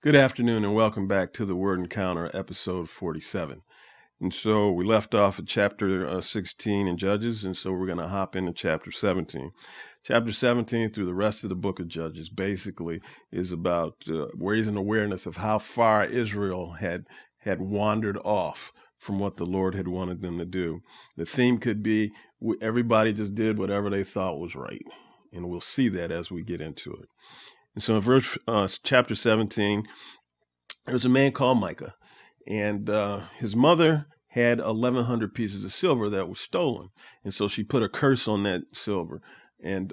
Good afternoon and welcome back to the Word Encounter, episode 47. And so we left off at chapter 16 in Judges, and so we're going to hop into chapter 17. Chapter 17 through the rest of the book of Judges basically is about raising awareness of how far Israel had wandered off from what the Lord had wanted them to do. The theme could be everybody just did whatever they thought was right, and we'll see that as we get into it. And so in chapter 17, there's a man called Micah, and his mother had 1,100 pieces of silver that were stolen. And so she put a curse on that silver. And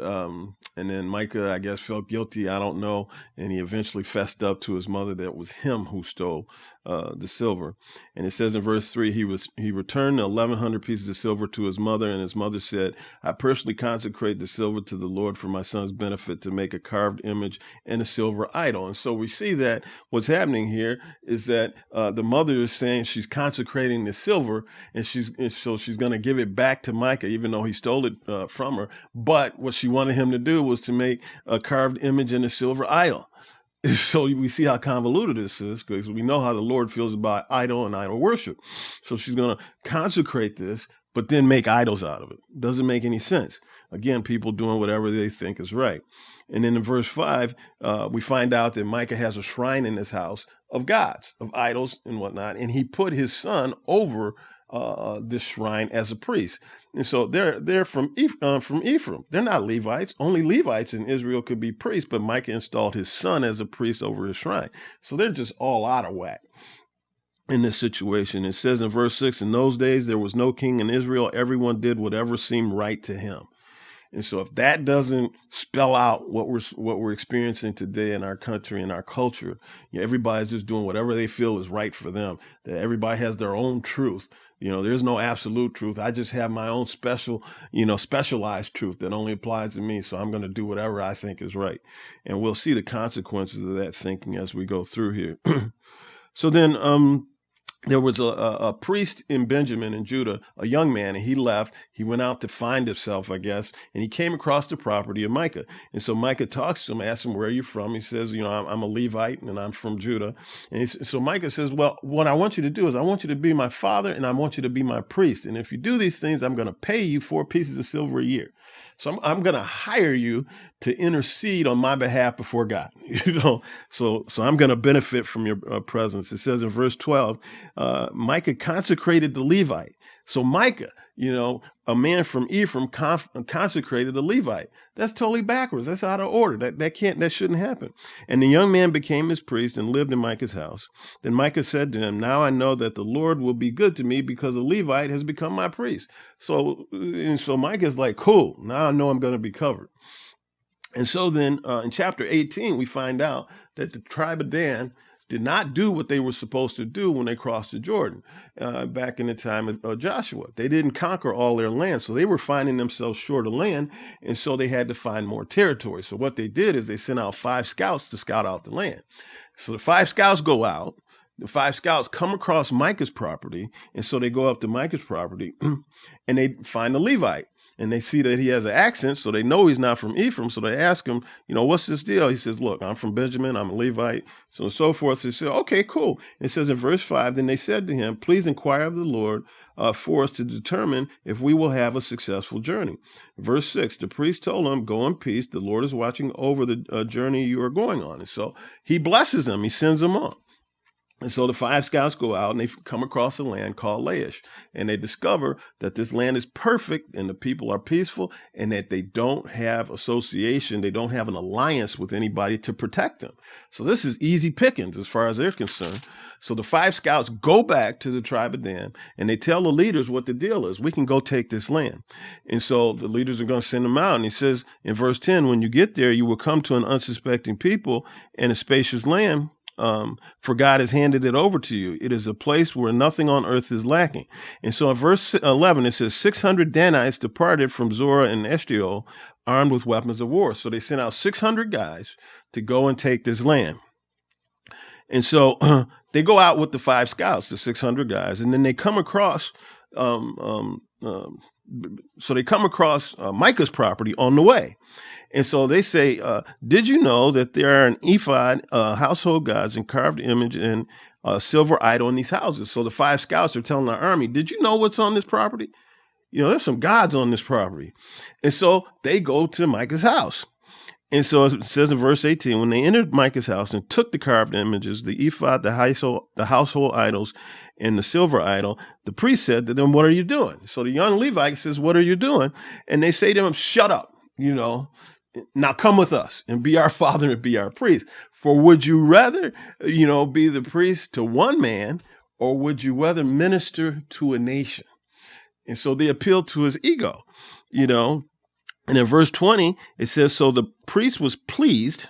then Micah, I guess, felt guilty. I don't know. And he eventually fessed up to his mother that it was him who stole the silver. And it says in verse 3, he returned the 1,100 pieces of silver to his mother, and his mother said, "I personally consecrate the silver to the Lord for my son's benefit to make a carved image and a silver idol." And so we see that what's happening here is that the mother is saying she's consecrating the silver, and so she's going to give it back to Micah, even though he stole it from her. But what she wanted him to do was to make a carved image and a silver idol. So we see how convoluted this is, because we know how the Lord feels about idol and idol worship. So she's going to consecrate this, but then make idols out of it. Doesn't make any sense. Again, people doing whatever they think is right. And then in verse 5, we find out that Micah has a shrine in his house of gods, of idols and whatnot, and he put his son over this shrine as a priest. And so they're from Ephraim. They're not Levites. Only Levites in Israel could be priests, but Micah installed his son as a priest over his shrine. So they're just all out of whack in this situation. It says in verse 6, "In those days there was no king in Israel. Everyone did whatever seemed right to him." And so if that doesn't spell out what we're experiencing today in our country and our culture, everybody's just doing whatever they feel is right for them, that everybody has their own truth. There's no absolute truth. I just have my own specialized truth that only applies to me. So I'm going to do whatever I think is right. And we'll see the consequences of that thinking as we go through here. So then, there was a priest in Benjamin in Judah, a young man, and he left. He went out to find himself, I guess, and he came across the property of Micah. And so Micah talks to him, asks him, "Where are you from?" He says, I'm a Levite and I'm from Judah. And so Micah says, "Well, what I want you to do is I want you to be my father and I want you to be my priest. And if you do these things, I'm going to pay you 4 pieces of silver a year. So I'm going to hire you to intercede on my behalf before God." So I'm going to benefit from your presence. It says in verse 12, Micah consecrated the Levite. So Micah, a man from Ephraim consecrated a Levite. That's totally backwards. That's out of order. That shouldn't happen. And the young man became his priest and lived in Micah's house. Then Micah said to him, "Now I know that the Lord will be good to me because a Levite has become my priest." So Micah's like, cool, now I know I'm going to be covered. And so then in chapter 18, we find out that the tribe of Dan did not do what they were supposed to do when they crossed the Jordan back in the time of Joshua. They didn't conquer all their land, so they were finding themselves short of land, and so they had to find more territory. So what they did is they sent out 5 scouts to scout out the land. So the 5 scouts go out. The 5 scouts come across Micah's property, and so they go up to Micah's property, and they find a Levite. And they see that he has an accent, so they know he's not from Ephraim. So they ask him, "What's this deal?" He says, "Look, I'm from Benjamin. I'm a Levite." So and so forth. So they said, "Okay, cool." It says in verse 5, "Then they said to him, 'Please inquire of the Lord for us to determine if we will have a successful journey.'" Verse 6, the priest told him, "Go in peace. The Lord is watching over the journey you are going on." And so he blesses them. He sends them on. And so the 5 scouts go out and they come across a land called Laish, and they discover that this land is perfect and the people are peaceful and that they don't have association. They don't have an alliance with anybody to protect them. So this is easy pickings as far as they're concerned. So the 5 scouts go back to the tribe of Dan and they tell the leaders what the deal is. We can go take this land. And so the leaders are going to send them out. And he says in verse 10, "When you get there, you will come to an unsuspecting people and a spacious land. For God has handed it over to you. It is a place where nothing on earth is lacking." And so in verse 11, it says 600 Danites departed from Zorah and Eshtaol armed with weapons of war. So they sent out 600 guys to go and take this land. And so they go out with the 5 scouts, the 600 guys, and then they come across So they come across Micah's property on the way. And so they say, did you know that there are an ephod, household gods, and carved image and silver idol in these houses? So the 5 scouts are telling our army, did you know what's on this property? There's some gods on this property. And so they go to Micah's house. And so it says in verse 18, when they entered Micah's house and took the carved images, the ephod, the household idols, and the silver idol, the priest said to them, what are you doing? So the young Levite says, what are you doing? And they say to him, shut up, now come with us and be our father and be our priest. For would you rather, be the priest to one man, or would you rather minister to a nation? And so they appealed to his ego, And in verse 20, it says, so the priest was pleased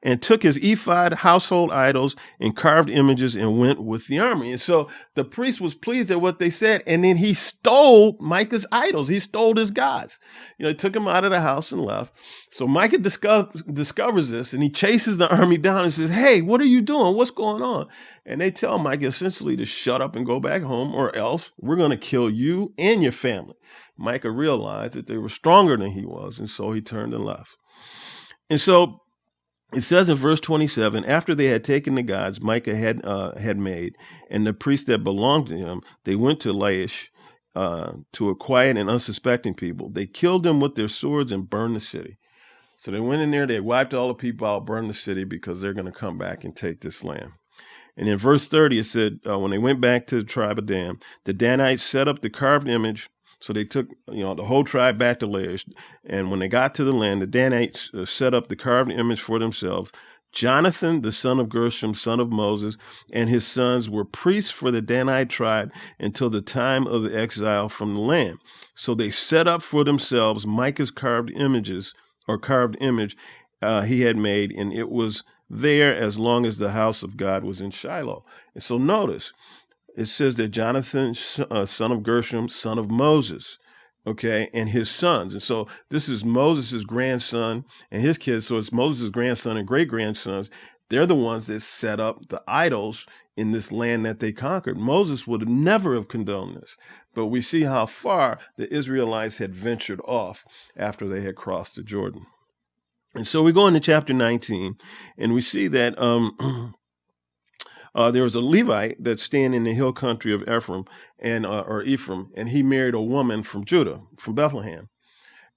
and took his ephod, household idols, and carved images and went with the army. And so the priest was pleased at what they said, and then he stole Micah's idols. He stole his gods. He took him out of the house and left. So Micah discovers this, and he chases the army down and says, hey, what are you doing? What's going on? And they tell Micah essentially to shut up and go back home, or else we're going to kill you and your family. Micah realized that they were stronger than he was, and so he turned and left. And so it says in verse 27, after they had taken the gods Micah had made, and the priests that belonged to him, they went to Laish, to a quiet and unsuspecting people. They killed them with their swords and burned the city. So they went in there, they wiped all the people out, burned the city, because they're going to come back and take this land. And in verse 30, it said, when they went back to the tribe of Dan, the Danites set up the carved image. So they took, the whole tribe back to Laish. And when they got to the land, the Danites set up the carved image for themselves. Jonathan, the son of Gershom, son of Moses, and his sons were priests for the Danite tribe until the time of the exile from the land. So they set up for themselves Micah's carved image he had made, and it was there as long as the house of God was in Shiloh. And so notice, it says that Jonathan, son of Gershom, son of Moses, and his sons. And so this is Moses' grandson and his kids. So it's Moses' grandson and great-grandsons. They're the ones that set up the idols in this land that they conquered. Moses would never have condoned this. But we see how far the Israelites had ventured off after they had crossed the Jordan. And so we go into chapter 19, and we see that there was a Levite that's staying in the hill country of Ephraim, or Ephraim, and he married a woman from Judah, from Bethlehem.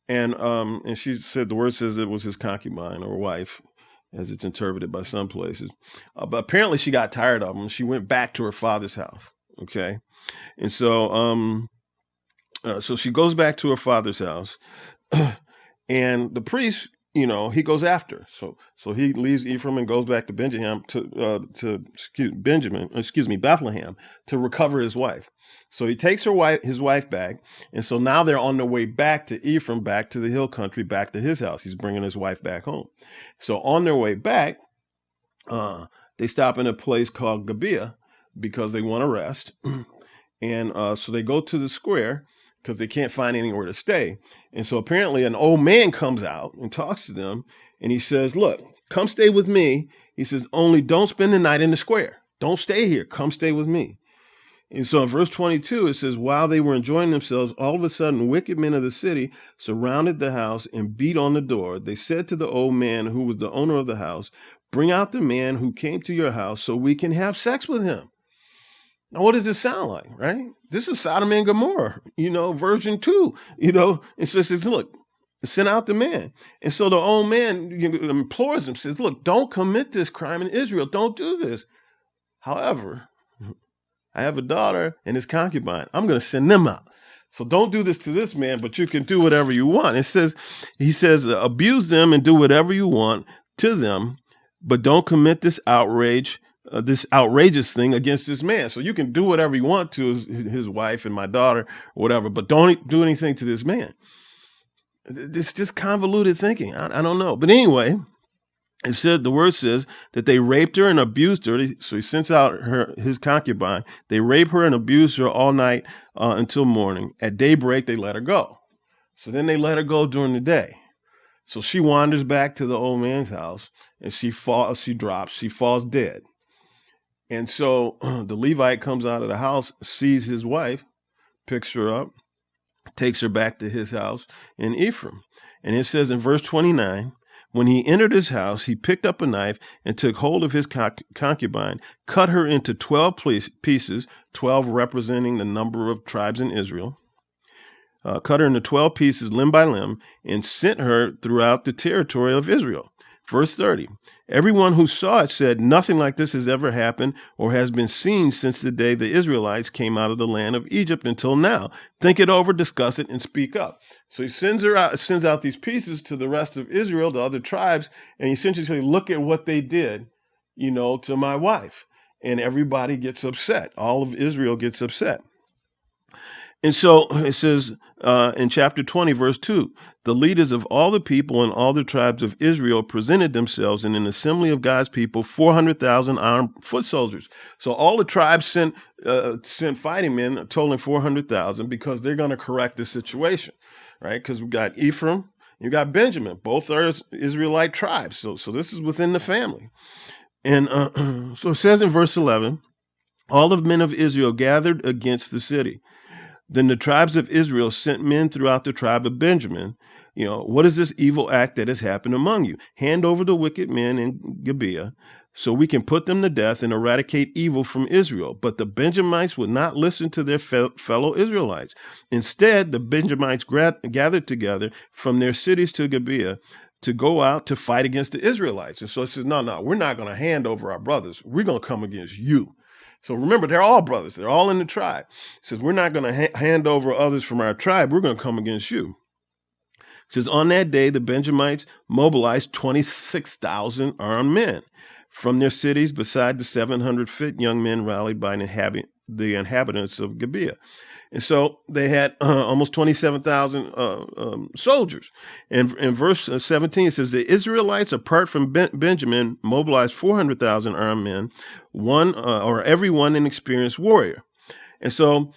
And she said, the word says it was his concubine or wife, as it's interpreted by some places. But apparently she got tired of him. She went back to her father's house. And so, so she goes back to her father's house, and the priest, he goes after her. So he leaves Ephraim and goes back to Bethlehem to recover his wife. So he takes his wife back. And so now they're on their way back to Ephraim, back to the hill country, back to his house. He's bringing his wife back home. So on their way back, they stop in a place called Gibeah because they want to rest. And so they go to the square, because they can't find anywhere to stay. And so apparently an old man comes out and talks to them, and he says, look, come stay with me. He says, only don't spend the night in the square. Don't stay here. Come stay with me. And so in verse 22, it says, while they were enjoying themselves, all of a sudden wicked men of the city surrounded the house and beat on the door. They said to the old man, who was the owner of the house, bring out the man who came to your house so we can have sex with him. Now, what does this sound like, right? This is Sodom and Gomorrah, version 2, and so it says, look, send out the man. And so the old man implores him, says, look, don't commit this crime in Israel. Don't do this. However, I have a daughter and his concubine. I'm going to send them out. So don't do this to this man, but you can do whatever you want. He says, abuse them and do whatever you want to them, but don't commit this outrageous thing against this man. So you can do whatever you want to his wife and my daughter, or whatever, but don't do anything to this man. It's just convoluted thinking. I don't know. But anyway, the word says that they raped her and abused her. So he sends out his concubine. They rape her and abuse her all night until morning. At daybreak, they let her go. So then they let her go during the day. So she wanders back to the old man's house, and she falls dead. And so the Levite comes out of the house, sees his wife, picks her up, takes her back to his house in Ephraim. And it says in verse 29, when he entered his house, he picked up a knife and took hold of his concubine, cut her into 12 pieces, 12 representing the number of tribes in Israel, cut her into 12 pieces, limb by limb, and sent her throughout the territory of Israel. Verse 30, everyone who saw it said, nothing like this has ever happened or has been seen since the day the Israelites came out of the land of Egypt until now. Think it over, discuss it, and speak up. So he sends out these pieces to the rest of Israel, the other tribes, and he essentially says, look at what they did, to my wife. And everybody gets upset. All of Israel gets upset. And so it says in chapter 20, verse 2, the leaders of all the people and all the tribes of Israel presented themselves in an assembly of God's people, 400,000 armed foot soldiers. So all the tribes sent fighting men, totaling 400,000, because they're going to correct the situation, right? Because we've got Ephraim, you got Benjamin. Both are Israelite tribes. So this is within the family. And so it says in verse 11, all the men of Israel gathered against the city. Then the tribes of Israel sent men throughout the tribe of Benjamin. What is this evil act that has happened among you? Hand over the wicked men in Gibeah, so we can put them to death and eradicate evil from Israel. But the Benjamites would not listen to their fellow Israelites. Instead, the Benjamites gathered together from their cities to Gibeah to go out to fight against the Israelites. And so it says, no, we're not going to hand over our brothers. We're going to come against you. So remember, they're all brothers. They're all in the tribe. It says, we're not going to hand over others from our tribe. We're going to come against you. It says, on that day, the Benjamites mobilized 26,000 armed men from their cities, beside the 700 fit young men rallied by the inhabitants of Gibeah. And so they had almost 27,000 soldiers. And in verse 17, it says, the Israelites, apart from Benjamin, mobilized 400,000 armed men, everyone an experienced warrior. And so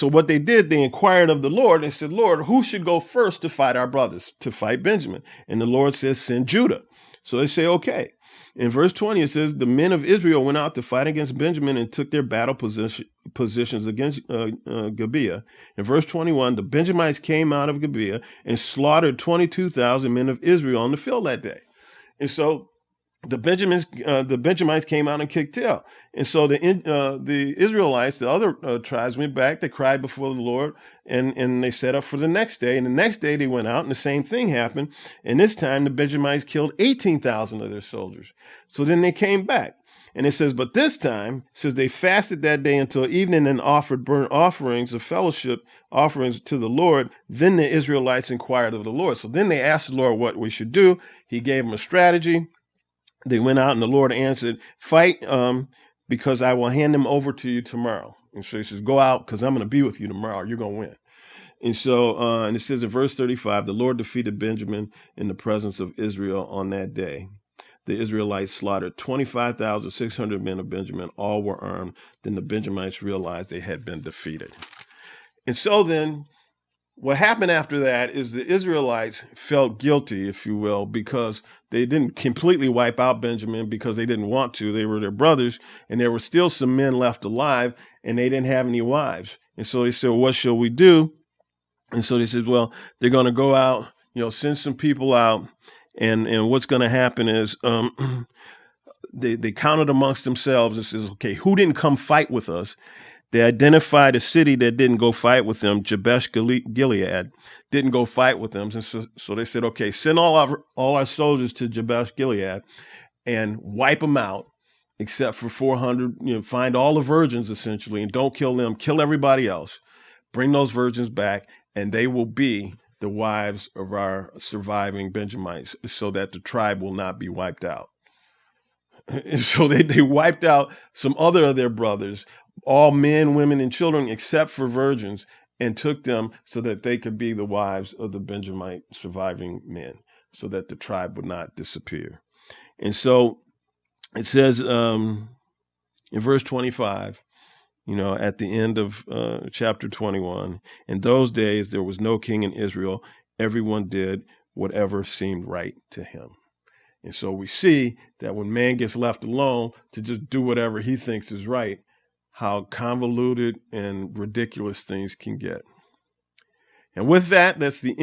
what they did, they inquired of the Lord and said, Lord, who should go first to fight our brothers, to fight Benjamin? And the Lord says, send Judah. So they say, okay. In verse 20, it says, the men of Israel went out to fight against Benjamin and took their battle positions against Gibeah. In verse 21, the Benjamites came out of Gibeah and slaughtered 22,000 men of Israel on the field that day. And so the Benjamites came out and kicked tail. And so the Israelites, the other tribes, went back. They cried before the Lord, and they set up for the next day. And the next day they went out, and the same thing happened. And this time the Benjamites killed 18,000 of their soldiers. So then they came back. And it says, but this time, it says they fasted that day until evening and offered burnt offerings of fellowship offerings to the Lord. Then the Israelites inquired of the Lord. So then they asked the Lord what we should do. He gave them a strategy. They went out and the Lord answered, fight, because I will hand them over to you tomorrow. And so he says, go out because I'm going to be with you tomorrow. You're going to win. And so, and it says in verse 35, the Lord defeated Benjamin in the presence of Israel on that day. The Israelites slaughtered 25,600 men of Benjamin. All were armed. Then the Benjamites realized they had been defeated. And so then what happened after that is the Israelites felt guilty, if you will, because they didn't completely wipe out Benjamin because they didn't want to. They were their brothers, and there were still some men left alive, and they didn't have any wives. And so they said, what shall we do? And so they said, well, they're going to go out, send some people out, and what's going to happen is they counted amongst themselves and says, okay, who didn't come fight with us? They identified a city that didn't go fight with them, Jabesh Gilead, didn't go fight with them. And so they said, okay, send all our soldiers to Jabesh Gilead and wipe them out, except for 400, find all the virgins essentially, and don't kill them, kill everybody else. Bring those virgins back, and they will be the wives of our surviving Benjamites, so that the tribe will not be wiped out. And so they wiped out some other of their brothers, all men, women, and children, except for virgins, and took them so that they could be the wives of the Benjamite surviving men, so that the tribe would not disappear. And so it says in verse 25, at the end of chapter 21, in those days there was no king in Israel. Everyone did whatever seemed right to him. And so we see that when man gets left alone to just do whatever he thinks is right, how convoluted and ridiculous things can get. And with that, that's the